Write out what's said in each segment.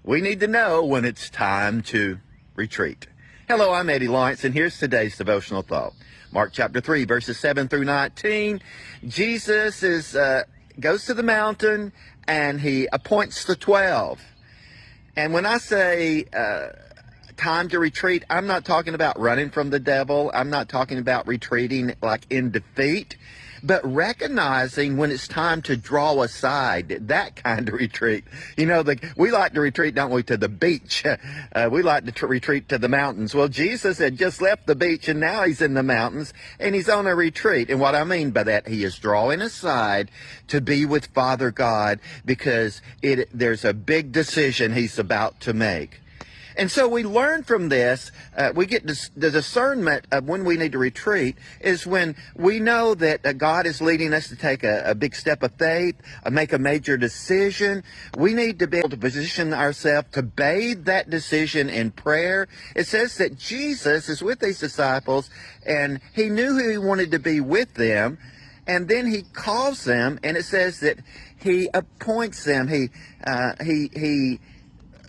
We need to know when it's time to retreat. Hello, I'm Eddie Lawrence, and here's today's devotional thought. Mark chapter 3, verses 7 through 19. Jesus goes to the mountain, and he appoints the 12. And when I say time to retreat, I'm not talking about running from the devil. I'm not talking about retreating like in defeat, but recognizing when it's time to draw aside, that kind of retreat. You know, we like to retreat, don't we, to the beach. We like to retreat to the mountains. Well, Jesus had just left the beach, and now he's in the mountains, and he's on a retreat. And what I mean by that, he is drawing aside to be with Father God, because there's a big decision he's about to make. And so we learn from this, we get the discernment of when we need to retreat is when we know that God is leading us to take a big step of faith, make a major decision. We need to be able to position ourselves to bathe that decision in prayer. It says that Jesus is with these disciples, and he knew who he wanted to be with them. And then he calls them, and it says that he appoints them. He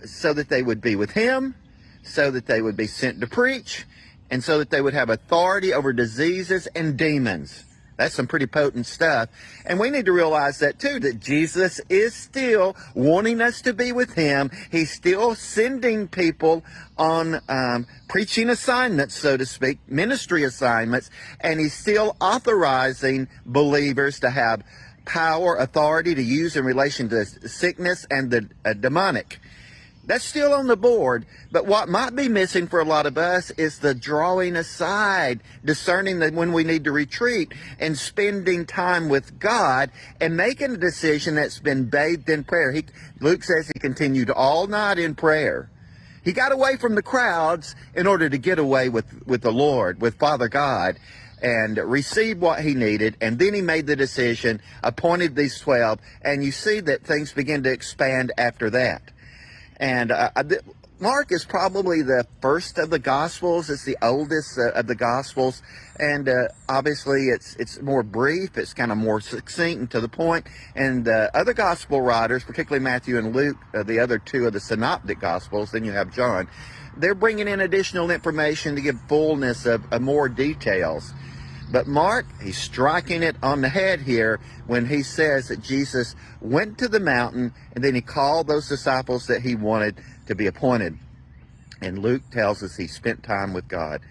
so that they would be with him, so that they would be sent to preach, and so that they would have authority over diseases and demons. That's some pretty potent stuff. And we need to realize that too, that Jesus is still wanting us to be with him. He's still sending people on preaching assignments, so to speak, ministry assignments, and he's still authorizing believers to have power, authority to use in relation to sickness and the demonic. That's still on the board, but what might be missing for a lot of us is the drawing aside, discerning that when we need to retreat and spending time with God and making a decision that's been bathed in prayer. Luke says he continued all night in prayer. He got away from the crowds in order to get away with the Lord, with Father God, and receive what he needed. And then he made the decision, appointed these 12, and you see that things begin to expand after that. And Mark is probably the first of the Gospels. It's the oldest of the Gospels. And obviously it's more brief. It's kind of more succinct and to the point. And other Gospel writers, particularly Matthew and Luke, the other two of the Synoptic Gospels, then you have John, they're bringing in additional information to give fullness of more details. But Mark, he's striking it on the head here when he says that Jesus went to the mountain and then he called those disciples that he wanted to be appointed. And Luke tells us he spent time with God.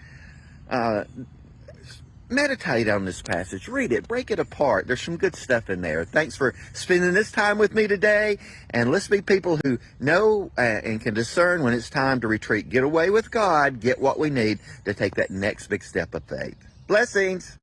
Meditate on this passage. Read it. Break it apart. There's some good stuff in there. Thanks for spending this time with me today. And let's be people who know and can discern when it's time to retreat. Get away with God. Get what we need to take that next big step of faith. Blessings.